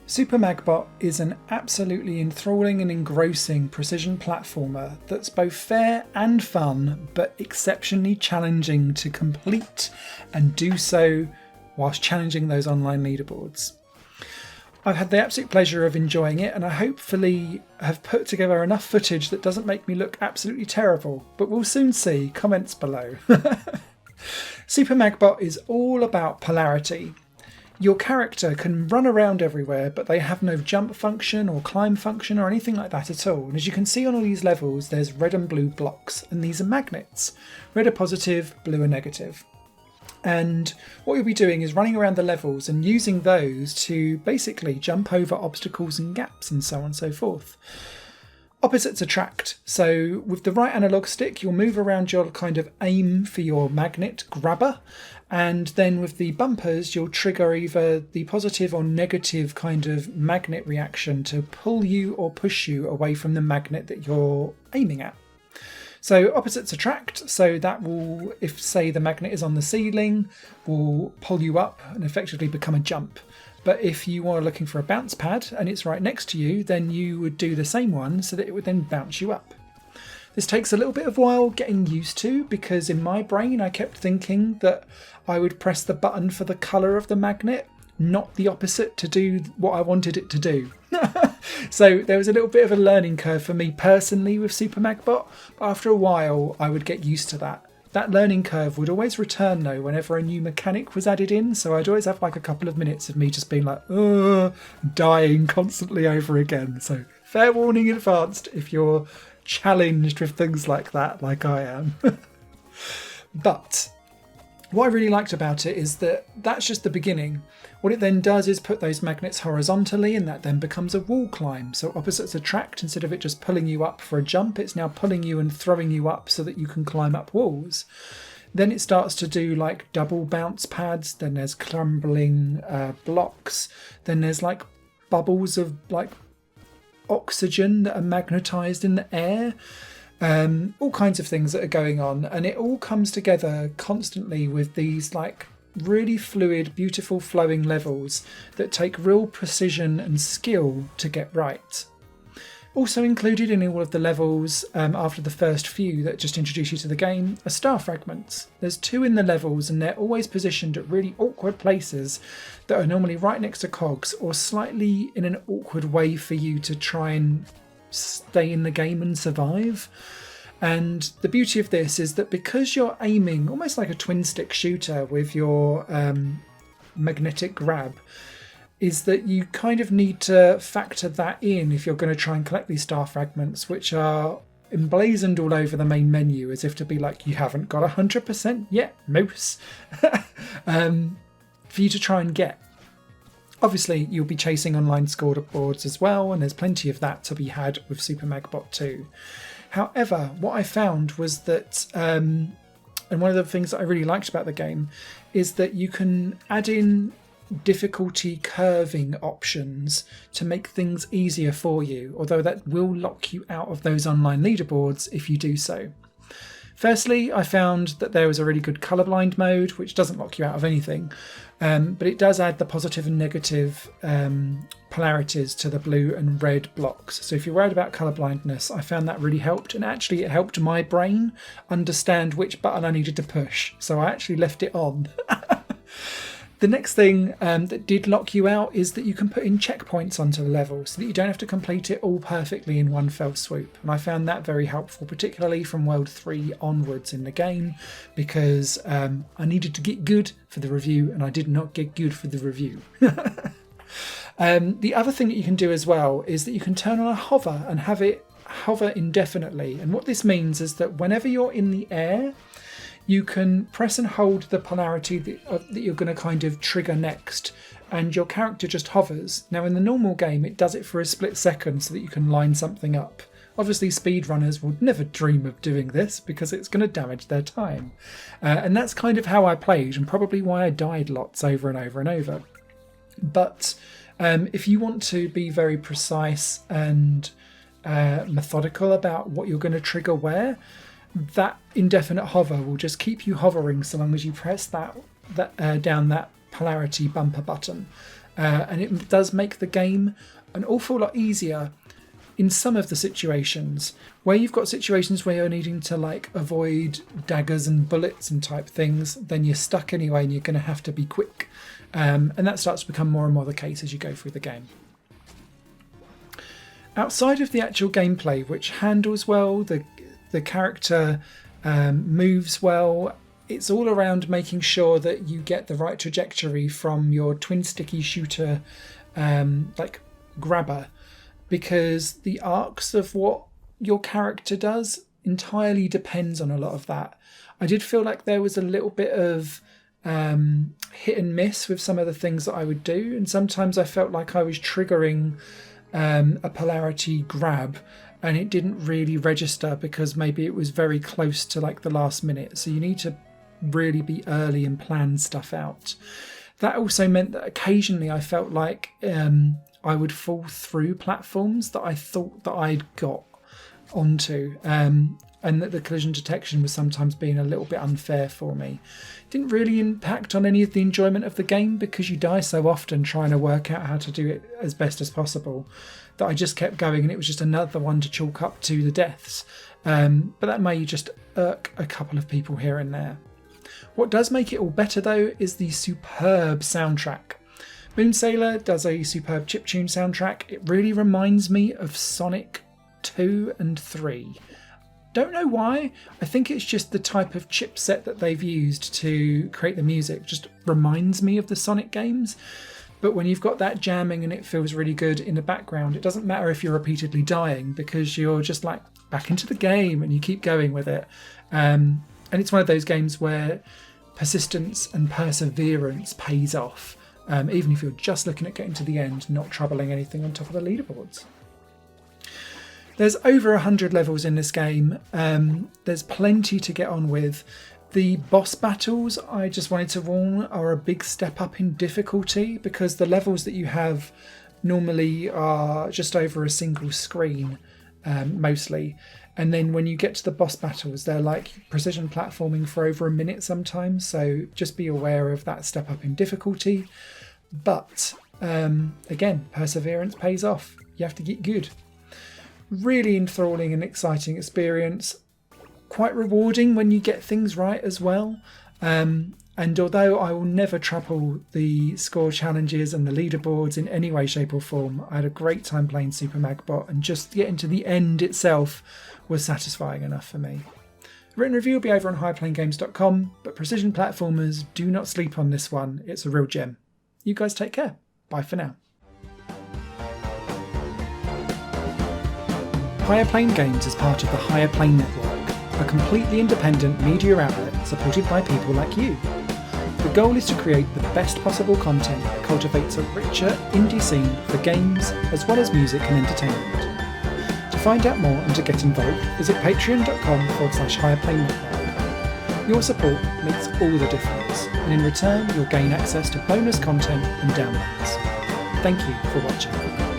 Super Magbot is an absolutely enthralling and engrossing precision platformer that's both fair and fun, but exceptionally challenging to complete and do so whilst challenging those online leaderboards. I've had the absolute pleasure of enjoying it, and I hopefully have put together enough footage that doesn't make me look absolutely terrible, but we'll soon see. Comments below. Super Magbot is all about polarity. Your character can run around everywhere, but they have no jump function or climb function or anything like that at all. And as you can see on all these levels, there's red and blue blocks, and these are magnets. Red are positive, blue are negative. And what you'll be doing is running around the levels and using those to basically jump over obstacles and gaps and so on and so forth. Opposites attract. So with the right analog stick, you'll move around your kind of aim for your magnet grabber. And then with the bumpers, you'll trigger either the positive or negative kind of magnet reaction to pull you or push you away from the magnet that you're aiming at. So opposites attract, so that will, if say the magnet is on the ceiling, will pull you up and effectively become a jump. But if you are looking for a bounce pad and it's right next to you, then you would do the same one so that it would then bounce you up. This takes a little bit of while getting used to, because in my brain I kept thinking that I would press the button for the colour of the magnet, not the opposite to do what I wanted it to do. So there was a little bit of a learning curve for me personally with Super Magbot, but after a while I would get used to that. That learning curve would always return though whenever a new mechanic was added in, so I'd always have like a couple of minutes of me just being like, dying constantly over again. So fair warning in advance if you're challenged with things like that, like I am. But what I really liked about it is that that's just the beginning. What it then does is put those magnets horizontally, and that then becomes a wall climb. So opposites attract. Instead of it just pulling you up for a jump, it's now pulling you and throwing you up so that you can climb up walls. Then it starts to do like double bounce pads. Then there's crumbling blocks. Then there's like bubbles of like oxygen that are magnetized in the air. All kinds of things that are going on, and it all comes together constantly with these like really fluid, beautiful flowing levels that take real precision and skill to get right. Also included in all of the levels, after the first few that just introduce you to the game, are star fragments. There's 2 in the levels, and they're always positioned at really awkward places that are normally right next to cogs, or slightly in an awkward way for you to try and stay in the game and survive. And the beauty of this is that because you're aiming almost like a twin stick shooter with your magnetic grab, is that you kind of need to factor that in if you're going to try and collect these star fragments, which are emblazoned all over the main menu as if to be like, you haven't got 100% yet, moose, for you to try and get. Obviously, you'll be chasing online scoreboards as well, and there's plenty of that to be had with Super Magbot 2. However, what I found was that, and one of the things that I really liked about the game, is that you can add in difficulty curving options to make things easier for you, although that will lock you out of those online leaderboards if you do so. Firstly, I found that there was a really good colourblind mode, which doesn't lock you out of anything, but it does add the positive and negative polarities to the blue and red blocks. So if you're worried about colourblindness, I found that really helped, and actually it helped my brain understand which button I needed to push, so I actually left it on. The next thing that did lock you out is that you can put in checkpoints onto the level so that you don't have to complete it all perfectly in one fell swoop. And I found that very helpful, particularly from World 3 onwards in the game, because I needed to get good for the review, and I did not get good for the review. The other thing that you can do as well is that you can turn on a hover and have it hover indefinitely. And what this means is that whenever you're in the air, you can press and hold the polarity that you're going to kind of trigger next, and your character just hovers. Now in the normal game it does it for a split second so that you can line something up. Obviously speedrunners would never dream of doing this because it's going to damage their time. And that's kind of how I played, and probably why I died lots over and over and over. But if you want to be very precise and methodical about what you're going to trigger where, that indefinite hover will just keep you hovering so long as you press that down that polarity bumper button. and it does make the game an awful lot easier in some of the situations where you've got situations where you're needing to like avoid daggers and bullets and type things. Then you're stuck anyway, and you're going to have to be quick, and that starts to become more and more the case as you go through the game. Outside of the actual gameplay, which handles well, the character moves well, it's all around making sure that you get the right trajectory from your twin sticky shooter like grabber, because the arcs of what your character does entirely depends on a lot of that. I did feel like there was a little bit of hit and miss with some of the things that I would do, and sometimes I felt like I was triggering a polarity grab and it didn't really register because maybe it was very close to like the last minute. So you need to really be early and plan stuff out. That also meant that occasionally I felt like I would fall through platforms that I thought that I'd got onto, and that the collision detection was sometimes being a little bit unfair for me. It didn't really impact on any of the enjoyment of the game because you die so often trying to work out how to do it as best as possible that I just kept going, and it was just another one to chalk up to the deaths. But that may just irk a couple of people here and there. What does make it all better though is the superb soundtrack. Moonsailor does a superb chiptune soundtrack. It really reminds me of Sonic 2 and 3. Don't know why. I think it's just the type of chipset that they've used to create the music just reminds me of the Sonic games. But when you've got that jamming and it feels really good in the background, it doesn't matter if you're repeatedly dying because you're just like back into the game and you keep going with it. And it's one of those games where persistence and perseverance pays off, even if you're just looking at getting to the end, not troubling anything on top of the leaderboards. There's over 100 levels in this game. There's plenty to get on with. The boss battles, I just wanted to warn, are a big step up in difficulty because the levels that you have normally are just over a single screen, mostly. And then when you get to the boss battles, they're like precision platforming for over a minute sometimes. So just be aware of that step up in difficulty. But again, perseverance pays off. You have to get good. Really enthralling and exciting experience. Quite rewarding when you get things right as well. And although I will never trouble the score challenges and the leaderboards in any way, shape or form, I had a great time playing Super Magbot, and just getting to the end itself was satisfying enough for me. Written review will be over on highplanegames.com, but precision platformers, do not sleep on this one. It's a real gem. You guys take care. Bye for now. Higher Plane Games is part of the Higher Plane Network, a completely independent media outlet supported by people like you. The goal is to create the best possible content that cultivates a richer indie scene for games as well as music and entertainment. To find out more and to get involved, visit patreon.com/higherplane network. Your support makes all the difference, and in return you'll gain access to bonus content and downloads. Thank you for watching.